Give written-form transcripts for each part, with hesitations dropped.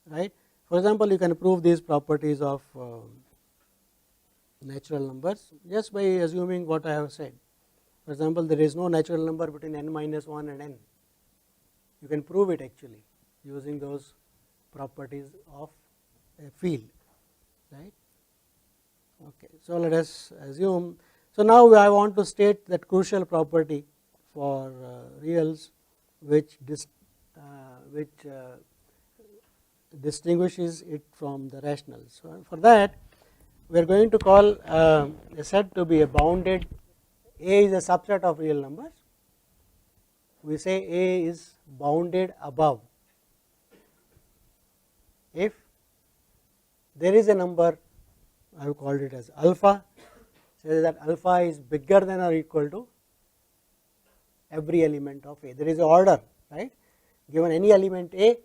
right. For example, you can prove these properties of natural numbers just by assuming what I have said. For example, there is no natural number between n minus 1 and n. You can prove it actually using those properties of a field, right. Okay. So, let us assume. So, now I want to state that crucial property for reals which distinguishes it from the rationals. So, for that we are going to call a set to be a bounded. A is a subset of real numbers. We say A is bounded above if there is a number, I have called it as alpha, says that alpha is bigger than or equal to every element of A. There is an order, right. Given any element A,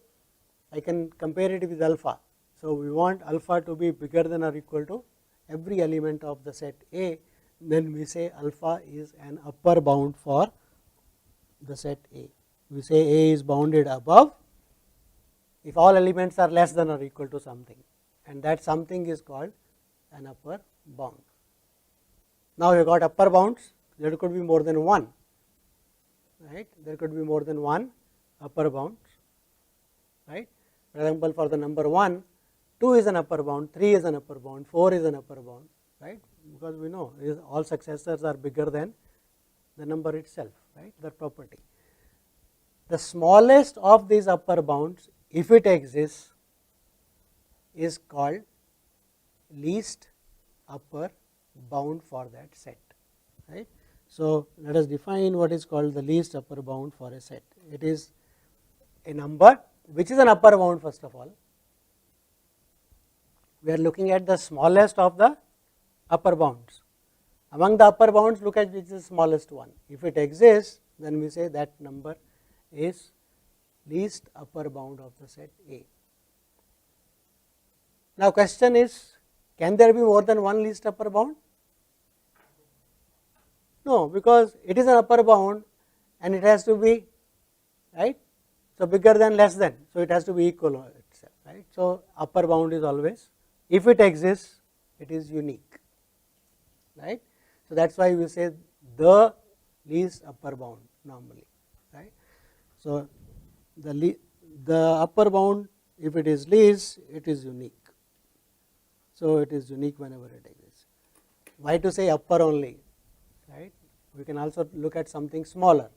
I can compare it with alpha. So, we want alpha to be bigger than or equal to every element of the set A, then we say alpha is an upper bound for the set A. We say A is bounded above if all elements are less than or equal to something, and that something is called an upper bound. Now, you got upper bounds, there could be more than one, right. There could be more than one upper bounds, right. For example, for the number 1, 2 is an upper bound, 3 is an upper bound, 4 is an upper bound, right, because we know all successors are bigger than the number itself, right, that property. The smallest of these upper bounds, if it exists, is called least upper bound for that set, right. So, let us define what is called the least upper bound for a set. It is a number which is an upper bound. First of all, we are looking at the smallest of the upper bounds. Among the upper bounds, look at which is the smallest one. If it exists, then we say that number is least upper bound of the set A. Now, question is, can there be more than one least upper bound? No, because it is an upper bound and it has to be, right. So, bigger than, less than, so it has to be equal itself, right. So, upper bound is always, if it exists, it is unique, right. So, that is why we say the least upper bound normally, right. So, the upper bound, if it is least, it is unique. So, it is unique whenever it exists. Why to say upper only, right? We can also look at something smaller.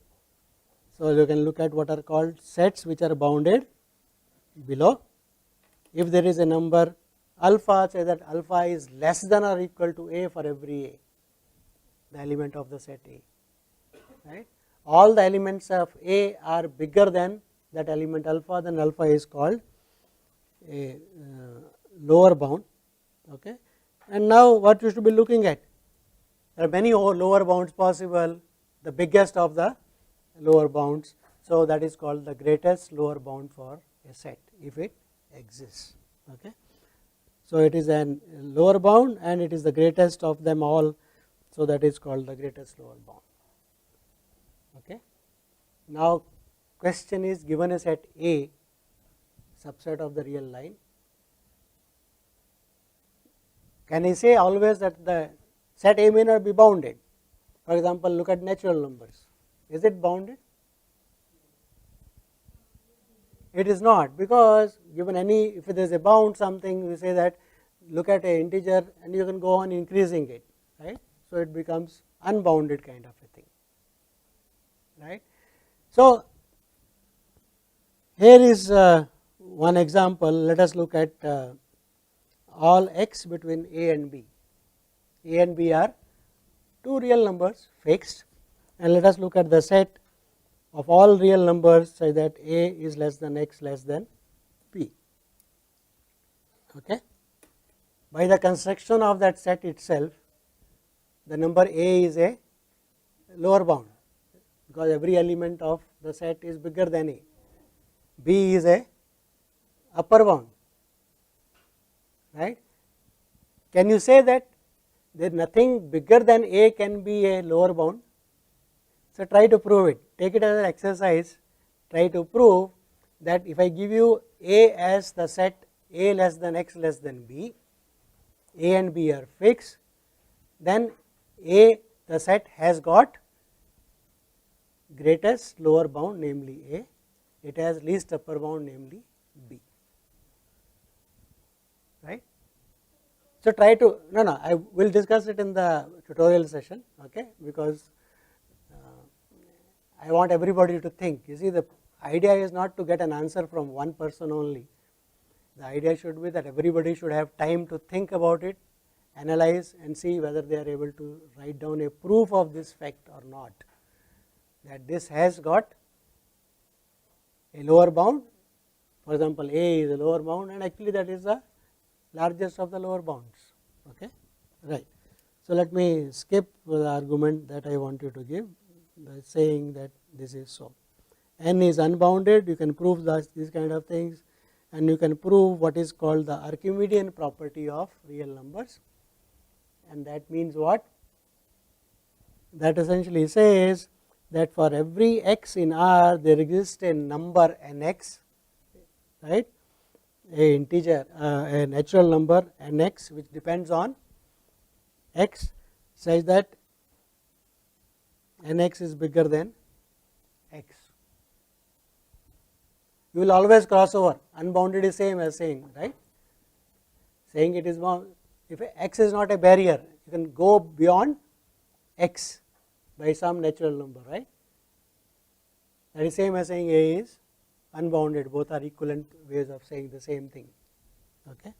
So, you can look at what are called sets which are bounded below. If there is a number alpha, say that alpha is less than or equal to A for every A, the element of the set A, right. All the elements of A are bigger than that element alpha, then alpha is called a lower bound. Okay. And now, what you should be looking at? There are many lower bounds possible, the biggest of the lower bounds. So, that is called the greatest lower bound for a set if it exists. Okay. So, it is a lower bound and it is the greatest of them all. So, that is called the greatest lower bound. Okay. Now, question is, given a set A, subset of the real line, can I say always that the set A may not be bounded? For example, look at natural numbers. Is it bounded? It is not, because given any, if there is a bound something, we say that look at a integer and you can go on increasing it, right. So, it becomes unbounded kind of a thing, right. So, here is one example. Let us look at all x between A and B. A and B are two real numbers fixed, and let us look at the set of all real numbers such that A is less than x less than B. Okay. By the construction of that set itself, the number A is a lower bound, because every element of the set is bigger than A. B is a upper bound, right. Can you say that there is nothing bigger than A can be a lower bound? So, try to prove it, take it as an exercise, try to prove that if I give you A as the set A less than x less than b, A and b are fixed, then A, the set has got greatest lower bound, namely A, it has least upper bound, namely b, right. So, try to I will discuss it in the tutorial session, okay, because I want everybody to think. You see, the idea is not to get an answer from one person only. The idea should be that everybody should have time to think about it, analyze and see whether they are able to write down a proof of this fact or not, that this has got a lower bound. For example, A is a lower bound, and actually that is the largest of the lower bounds, okay, right. So, let me skip the argument that I want you to give by saying that this is so. N is unbounded, you can prove these kind of things, and you can prove what is called the Archimedean property of real numbers, and that means what? That essentially says that for every x in R there exists a number nx, right, a integer, a natural number nx which depends on x such that nx is bigger than x. You will always cross over. Unbounded is same as saying, right, saying it is bound. If x is not a barrier, you can go beyond x by some natural number, right. That is same as saying A is unbounded. Both are equivalent ways of saying the same thing, okay.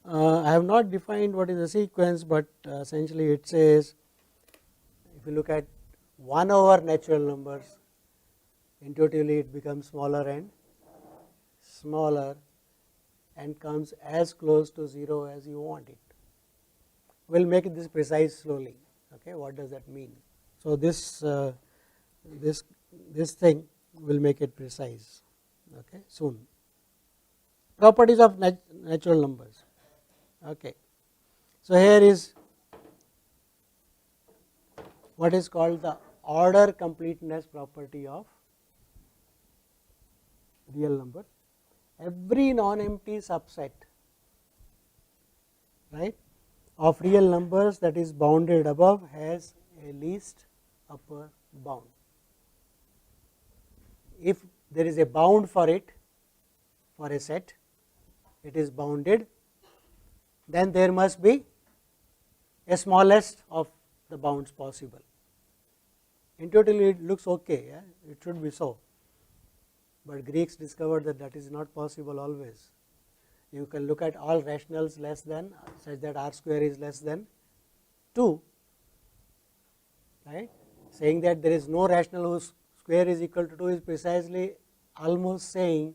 I have not defined what is the sequence, but essentially it says, if you look at 1 over natural numbers, intuitively it becomes smaller and smaller and comes as close to 0 as you want it. We will make this precise slowly, okay. What does that mean? So, this thing will make it precise, okay, soon. Properties of natural numbers, okay. So, here is what is called the order completeness property of real numbers. Every non-empty subset, right, of real numbers that is bounded above has a least upper bound. If there is a bound for it, for a set, it is bounded, then there must be a smallest of the bounds possible. Intuitively it looks okay, yeah? It should be so, but Greeks discovered that that is not possible always. You can look at all rationals less than, such that R square is less than 2, right. Saying that there is no rational whose square is equal to 2 is precisely almost saying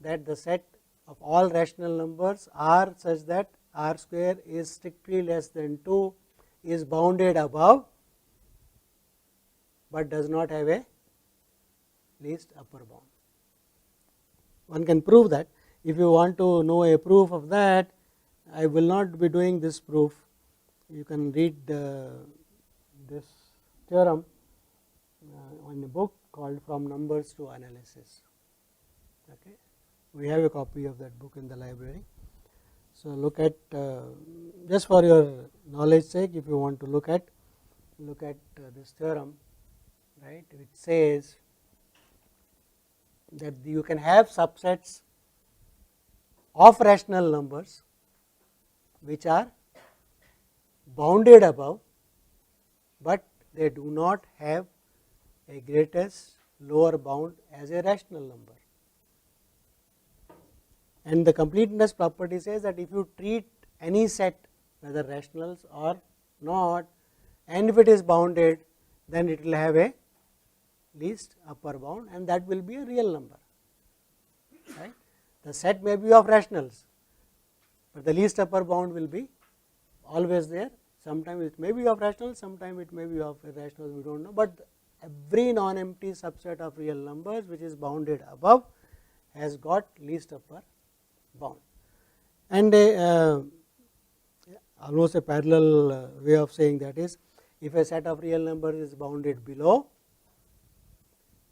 that the set of all rational numbers are such that R square is strictly less than 2, is bounded above, but does not have a least upper bound. One can prove that. If you want to know a proof of that, I will not be doing this proof. You can read this theorem in a book called From Numbers to Analysis. Okay. We have a copy of that book in the library. So, look at, just for your knowledge sake, if you want to look at this theorem, right, which says that you can have subsets of rational numbers which are bounded above, but they do not have a greatest lower bound as a rational number. And the completeness property says that if you treat any set, whether rationals or not, and if it is bounded, then it will have a least upper bound, and that will be a real number, right. The set may be of rationals, but the least upper bound will be always there. Sometimes it may be of rationals, sometimes it may be of irrationals, we do not know, but every non-empty subset of real numbers which is bounded above has got least upper bound. And almost a parallel way of saying that is, if a set of real numbers is bounded below,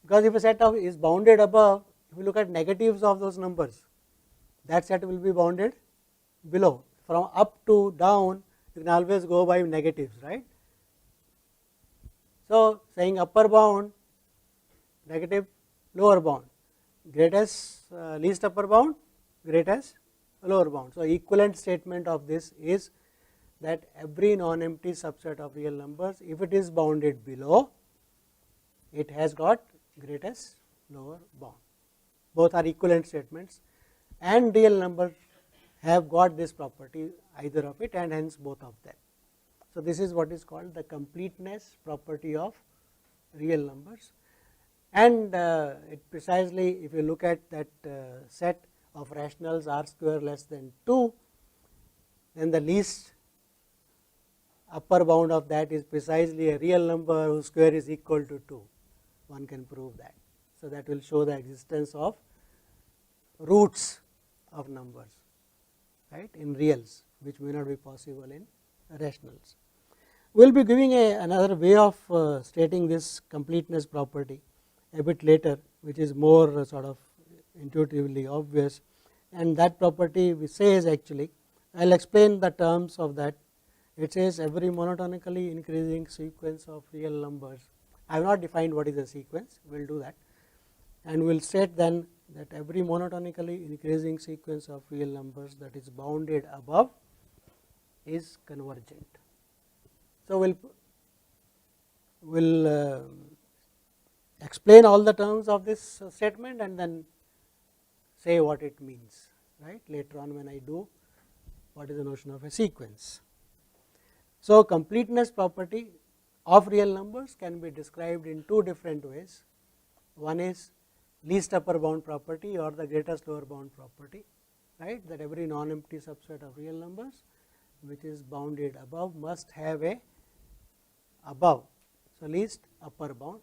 because if a set of is bounded above, if you look at negatives of those numbers, that set will be bounded below. From up to down, you can always go by negatives, right. So, saying upper bound, negative lower bound, greatest least upper bound, greatest lower bound. So, equivalent statement of this is that every non-empty subset of real numbers, if it is bounded below, it has got greatest lower bound. Both are equivalent statements, and real numbers have got this property, either of it, and hence both of them. So, this is what is called the completeness property of real numbers, and it precisely, if you look at that set of rationals r square less than 2, then the least upper bound of that is precisely a real number whose square is equal to 2. One can prove that. So, that will show the existence of roots of numbers, right, in reals, which may not be possible in rationals. We will be giving another way of stating this completeness property a bit later, which is more sort of intuitively obvious, and that property we says actually, I will explain the terms of that. It says every monotonically increasing sequence of real numbers. I have not defined what is a sequence, we will do that, and we will state then that every monotonically increasing sequence of real numbers that is bounded above is convergent. So, we will explain all the terms of this statement and then say what it means, right, later on when I do what is the notion of a sequence. So, completeness property of real numbers can be described in two different ways. One is least upper bound property or the greatest lower bound property, right, that every non-empty subset of real numbers which is bounded above must have a above, so least upper bound,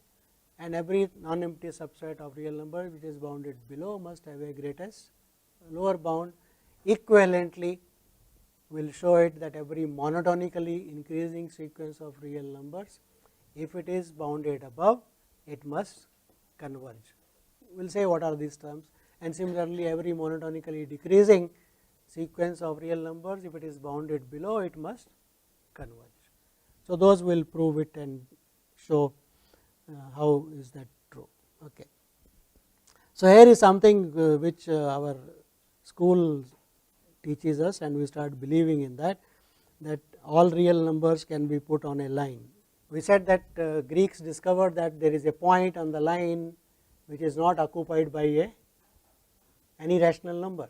and every non-empty subset of real number which is bounded below must have a greatest lower bound. Equivalently, we will show it that every monotonically increasing sequence of real numbers, if it is bounded above, it must converge. We will say what are these terms, and similarly every monotonically decreasing sequence of real numbers, if it is bounded below, it must converge. So, those will prove it and show how is that true. Okay. So, here is something which our school teaches us, and we start believing in that, that all real numbers can be put on a line. We said that Greeks discovered that there is a point on the line which is not occupied by any rational number,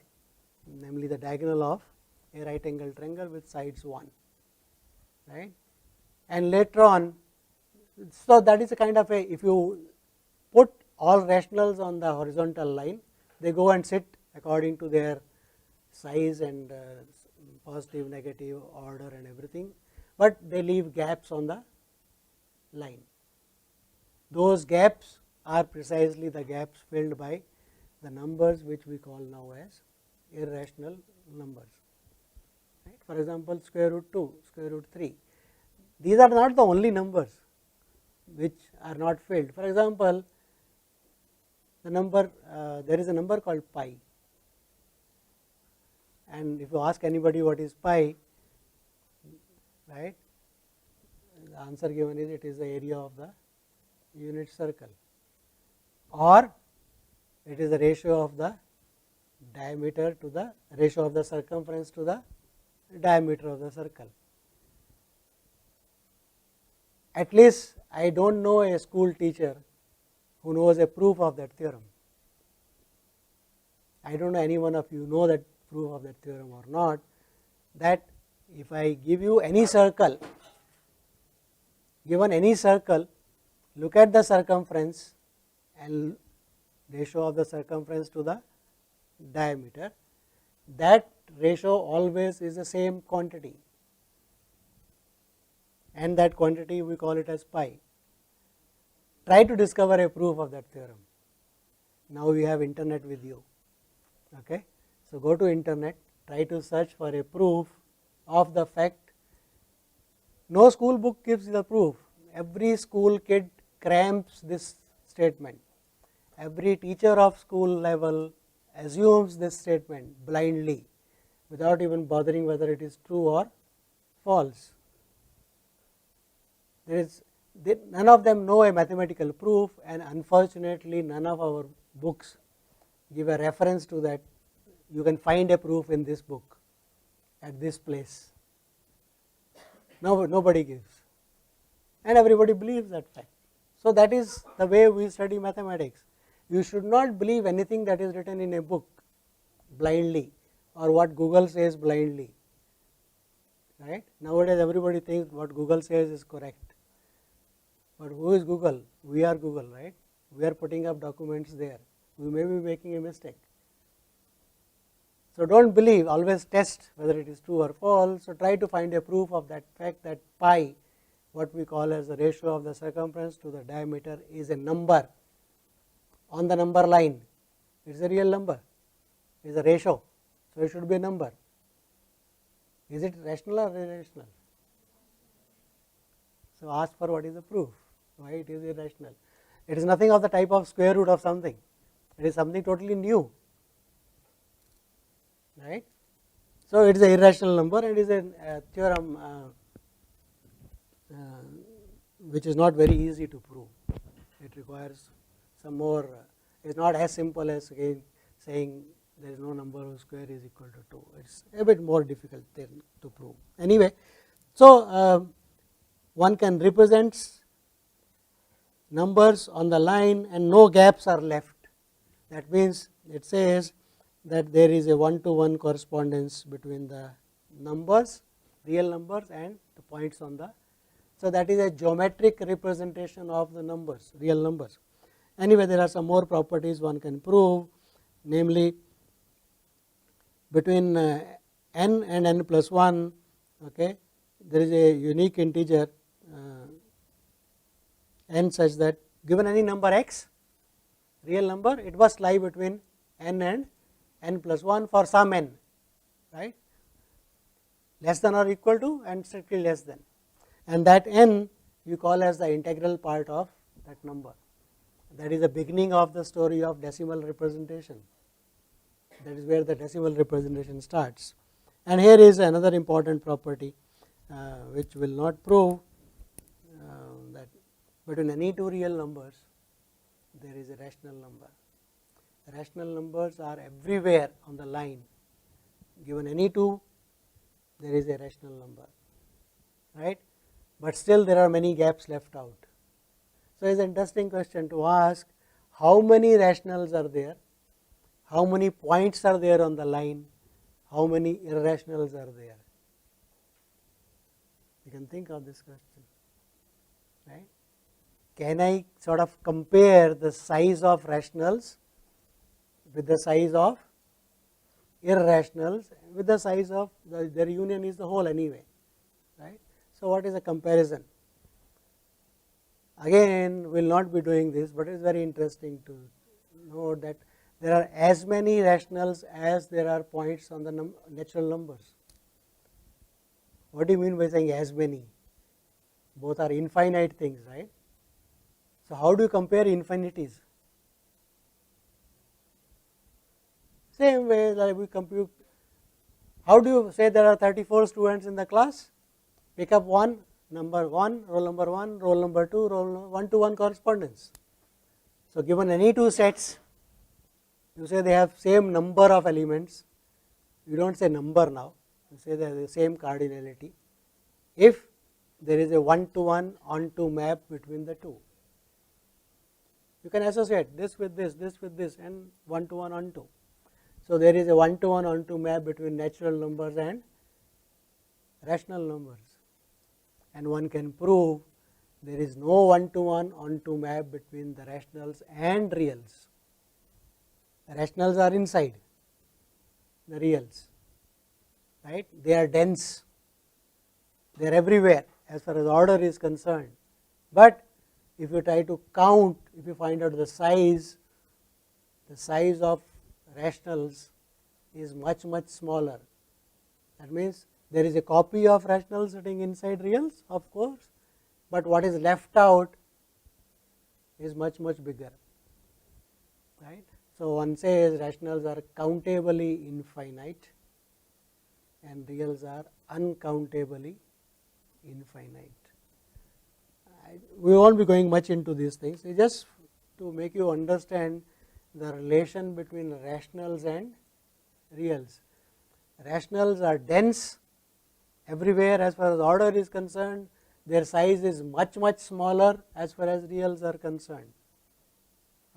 namely the diagonal of a right angle triangle with sides 1, right. And later on, so that is a kind of a, if you put all rationals on the horizontal line, they go and sit according to their size and positive, negative order and everything, but they leave gaps on the line. Those gaps are precisely the gaps filled by the numbers which we call now as irrational numbers, right. For example, square root 2, square root 3, these are not the only numbers which are not filled. For example, the number there is a number called pi, and if you ask anybody what is pi, right, the answer given is it is the area of the unit circle, or it is the ratio of the diameter to the ratio of the circumference to the diameter of the circle. At least I do not know a school teacher who knows a proof of that theorem. I do not know any one of you know that proof of that theorem or not, that if I give you any circle, given any circle, look at the circumference and ratio of the circumference to the diameter, that ratio always is the same quantity, and that quantity we call it as pi. Try to discover a proof of that theorem. Now we have internet with you. Okay. So, go to internet, try to search for a proof of the fact. No school book gives the proof. Every school kid cramps this statement. every teacher of school level assumes this statement blindly without even bothering whether it is true or false. None of them know a mathematical proof, and unfortunately none of our books give a reference to that. You can find a proof in this book at this place. No, nobody gives, and everybody believes that fact. So that is the way we study mathematics. You should not believe anything that is written in a book blindly, or what Google says blindly. Right? Nowadays everybody thinks what Google says is correct. But who is Google? We are Google, right? We are putting up documents there. We may be making a mistake. So don't believe, always test whether it is true or false. So try to find a proof of that fact that pi, what we call as the ratio of the circumference to the diameter, is a number on the number line. It is a real number. It is a ratio. So it should be a number. Is it rational or irrational? So ask for what is the proof, why it is irrational. It is nothing of the type of square root of something. It is something totally new. Right? So it is an irrational number, and it is a theorem which is not very easy to prove. It requires some more, it is not as simple as again saying there is no number whose square is equal to 2. It is a bit more difficult to prove. Anyway, so one can represent numbers on the line and no gaps are left. That means it says that there is a one-to-one correspondence between the numbers, real numbers, and the points on the. So that is a geometric representation of the numbers, real numbers. Anyway, there are some more properties one can prove, namely between n and n plus 1, okay, there is a unique integer n such that given any number x, real number, it must lie between n and n plus 1 for some n, right, less than or equal to and strictly less than, and that n you call as the integral part of that number. That is the beginning of the story of decimal representation. That is where the decimal representation starts. And here is another important property which will not prove that between any two real numbers there is a rational number. Rational numbers are everywhere on the line. Given any two, there is a rational number, right? But still there are many gaps left out. So it is an interesting question to ask, how many rationals are there, how many points are there on the line, how many irrationals are there. You can think of this question, right? Can I sort of compare the size of rationals with the size of irrationals with the size of their union is the whole anyway, right? So what is a comparison? Again, we will not be doing this, but it is very interesting to note that there are as many rationals as there are points on the natural numbers. What do you mean by saying as many? Both are infinite things, right? So how do you compare infinities? Same way like we compute. How do you say there are 34 students in the class? Pick up one, number 1, roll number 1, roll number 2, roll one-to-one correspondence. So given any two sets, you say they have same number of elements. You don't say number now, you say they have the same cardinality if there is a one-to-one onto map between the two. You can associate this with this with this, and one-to-one onto. So there is a one-to-one onto map between natural numbers and rational numbers, and one can prove there is no one-to-one onto map between the rationals and reals. The rationals are inside the reals, right? They are dense, they are everywhere as far as order is concerned. But if you try to count, if you find out the size of rationals is much smaller. That means there is a copy of rationals sitting inside reals, of course, but what is left out is much bigger. right. So, one says rationals are countably infinite and reals are uncountably infinite. We will not be going much into these things, it's just to make you understand the relation between rationals and reals. Rationals are dense everywhere as far as order is concerned, their size is much smaller as far as reals are concerned.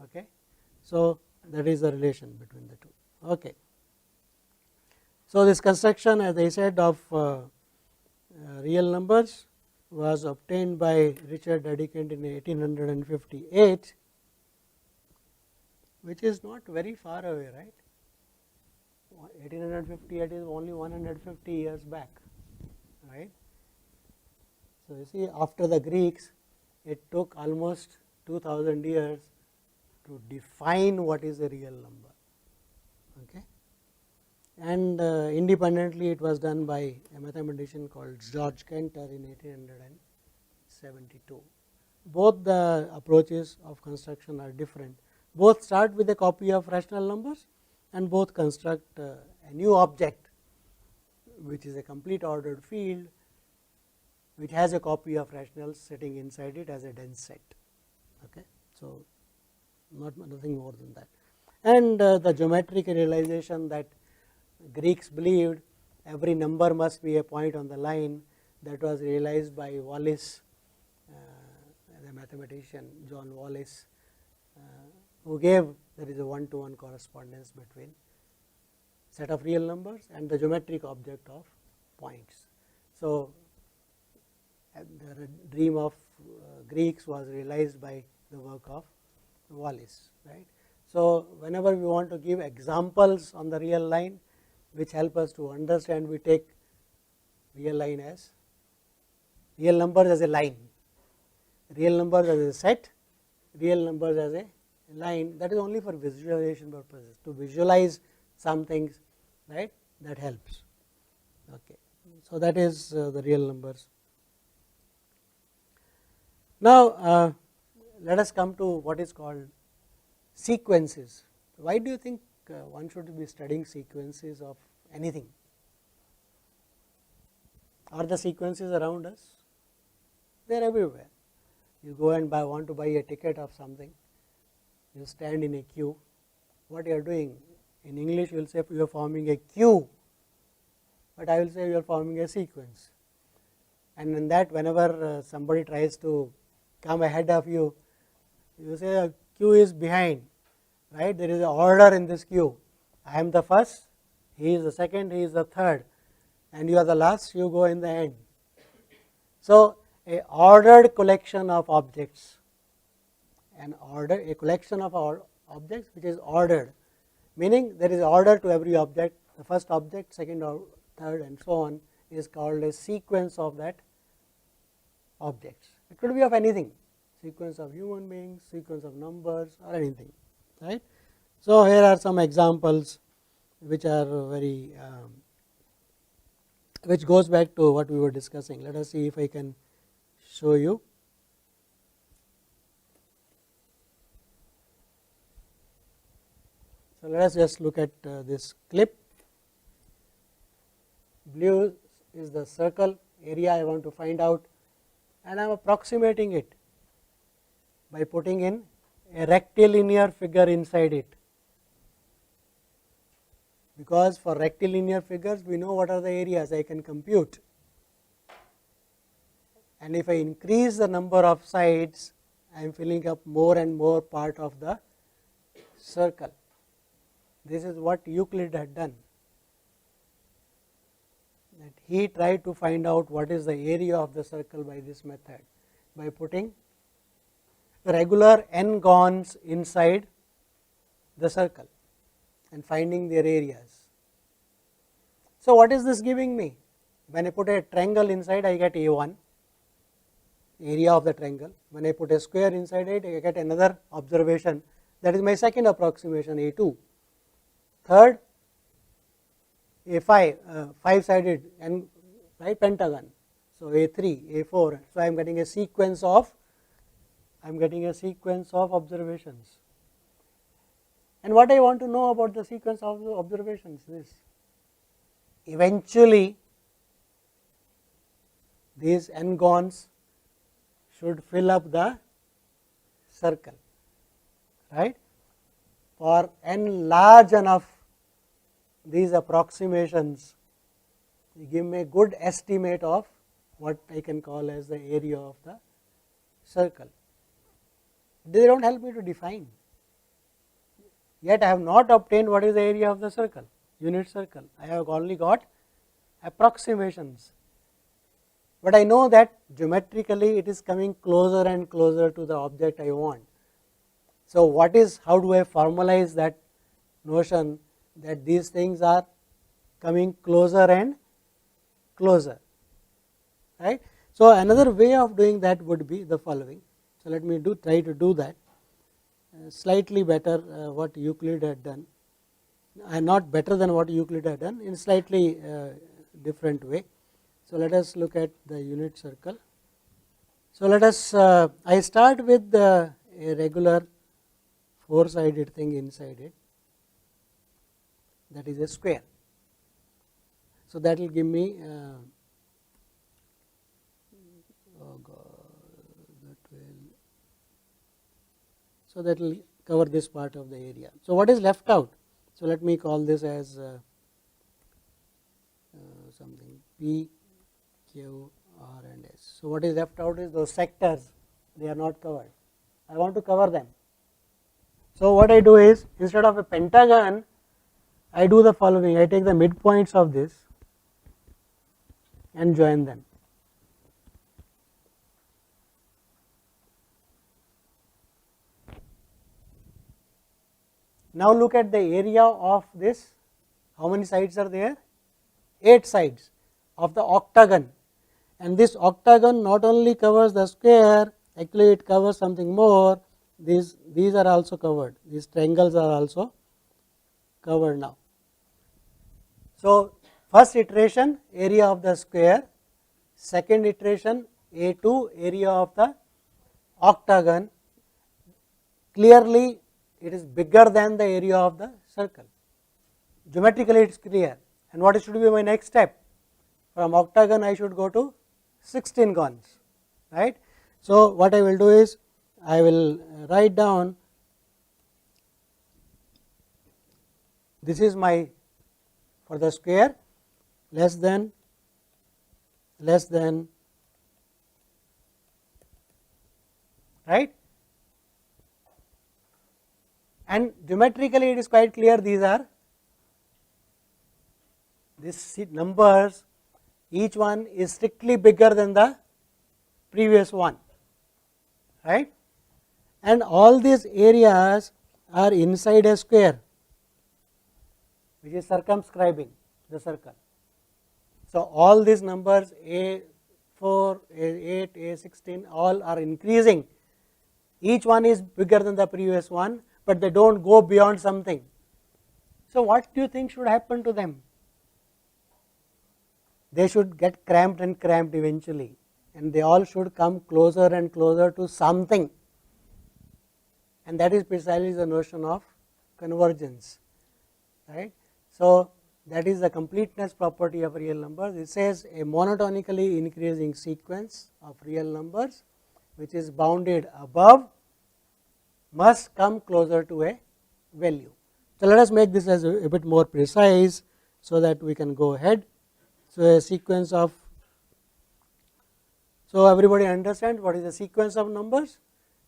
Okay. So, that is the relation between the two. Okay. So, this construction, as I said, of real numbers was obtained by Richard Dedekind in 1858, which is not very far away, right. 1858 is only 150 years back, right. So, you see, after the Greeks, it took almost 2000 years to define what is a real number. Okay. And independently it was done by a mathematician called George Cantor in 1872. Both the approaches of construction are different. Both start with a copy of rational numbers and both construct a new object, which is a complete ordered field, which has a copy of rationals sitting inside it as a dense set. Okay. So, nothing more than that. And the geometric realization that Greeks believed every number must be a point on the line, that was realized by Wallis, the mathematician John Wallis, who gave there is a one-to-one correspondence between set of real numbers and the geometric object of points. So, the dream of Greeks was realized by the work of Wallis, right. So, whenever we want to give examples on the real line which help us to understand, we take real line as real numbers as a line, real numbers as a set, real numbers as a line. That is only for visualization purposes, to visualize some things, right, that helps. Okay. So, that is the real numbers. Now, let us come to what is called sequences. Why do you think one should be studying sequences of anything? Are the sequences around us? They are everywhere. You go and want to buy a ticket of something, you stand in a queue. What you are doing? In English, you will say you are forming a queue, but I will say you are forming a sequence. And in that, whenever somebody tries to come ahead of you, you say a queue is behind, right. There is an order in this queue. I am the first, he is the second, he is the third, and you are the last, you go in the end. So, a ordered collection of objects, a collection of objects which is ordered, meaning there is order to every object, the first object, second or third and so on, is called a sequence of that objects. It could be of anything, sequence of human beings, sequence of numbers or anything, right. So, here are some examples which are very which goes back to what we were discussing. Let us see if I can show you. So, let us just look at this clip. Blue is the circle area I want to find out, and I am approximating it by putting in a rectilinear figure inside it, because for rectilinear figures we know what are the areas I can compute, and if I increase the number of sides, I am filling up more and more part of the circle. This is what Euclid had done, that he tried to find out what is the area of the circle by this method, by putting regular n-gons inside the circle and finding their areas. So, what is this giving me? When I put a triangle inside, I get A1, area of the triangle. When I put a square inside it, I get another observation, that is my second approximation, A2. Third, A5, 5-sided and right pentagon. So, A3, A4. So, I am getting a sequence of observations. And what I want to know about the sequence of the observations is, eventually these n-gons should fill up the circle, right. For n large enough, these approximations give me a good estimate of what I can call as the area of the circle. They do not help me to define, yet I have not obtained what is the area of the circle, unit circle. I have only got approximations, but I know that geometrically it is coming closer and closer to the object I want. So, what is, how do I formalize that notion that these things are coming closer and closer, right. So, another way of doing that would be the following. So, let me try to do that slightly better what Euclid had done, and not better than what Euclid had done, in slightly different way. So, let us look at the unit circle. So, let us I start with a regular four-sided thing inside it, that is a square. So, that will give me oh God, that will, so that will cover this part of the area. So, what is left out? So, let me call this as something P, Q, R and S. So, what is left out is those sectors, they are not covered. I want to cover them. So, what I do is, instead of a pentagon, I do the following. I take the midpoints of this and join them. Now, look at the area of this. How many sides are there? 8 sides of the octagon, and this octagon not only covers the square, actually it covers something more. These are also covered, these triangles are also covered now. So, first iteration area of the square, second iteration A2 area of the octagon, clearly it is bigger than the area of the circle, geometrically it is clear. And what should be my next step? From octagon I should go to 16 gons, right. So, what I will do is, I will write down, this is my, for the square, less than, right, and geometrically it is quite clear, these are, these numbers, each one is strictly bigger than the previous one, right. And all these areas are inside a square, which is circumscribing the circle. So, all these numbers A4, A8, A16 all are increasing, each one is bigger than the previous one, but they do not go beyond something. So, what do you think should happen to them? They should get cramped and cramped eventually, and they all should come closer and closer to something. And that is precisely the notion of convergence, right. So, that is the completeness property of real numbers. It says a monotonically increasing sequence of real numbers, which is bounded above, must come closer to a value. So, let us make this as a bit more precise, so that we can go ahead. So, a sequence of, so everybody understand what is a sequence of numbers?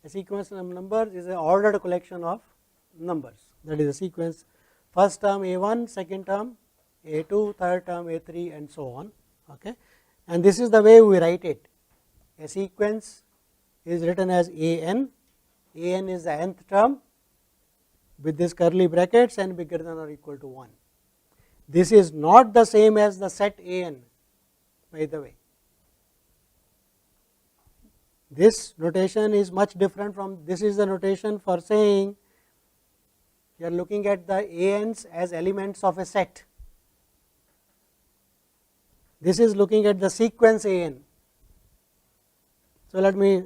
A sequence of numbers is an ordered collection of numbers, that is a sequence, first term A1, second term A2, third term A3 and so on, okay. And this is the way we write it. A sequence is written as AN, AN is the nth term with this curly brackets and bigger than or equal to 1. This is not the same as the set AN, by the way. This notation is much different from, this is the notation for saying you are looking at the ANs as elements of a set. This is looking at the sequence AN. So, let me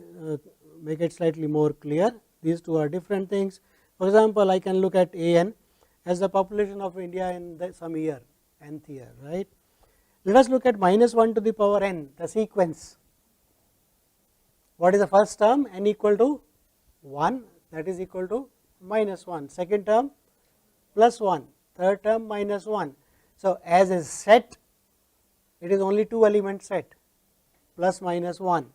make it slightly more clear. These two are different things. For example, I can look at an as the population of India in some year, nth year, right. Let us look at minus 1 to the power n, the sequence. What is the first term? N equal to 1, that is equal to minus 1. Second term plus 1, third term minus 1. So, as a set, it is only 2 element set, plus minus 1,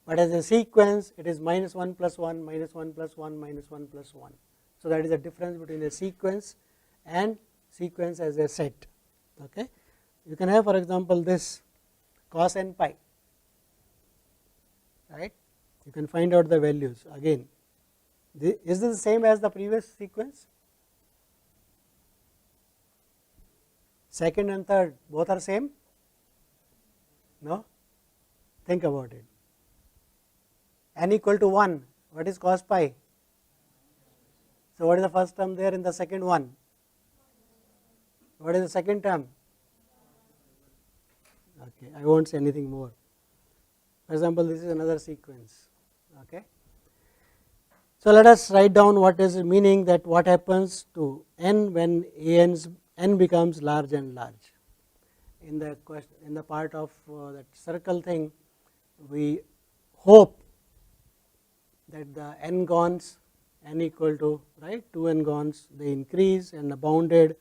but as a sequence, it is minus 1 plus 1, minus 1 plus 1, minus 1 plus 1. So, that is the difference between a sequence and sequence as a set. Okay. You can have, for example, this cos n pi, right. You can find out the values again. Is this the same as the previous sequence? Second and third both are same? No? Think about it. N equal to 1, what is cos pi? So, what is the first term there in the second one? What is the second term? Okay, I won't say anything more. For example, this is another sequence. Okay. So, let us write down what is the meaning, that what happens to n when n becomes large and large. In the question, in the part of that circle thing, we hope that the n-gons, n equal to, right, 2 n-gons, they increase, and the bounded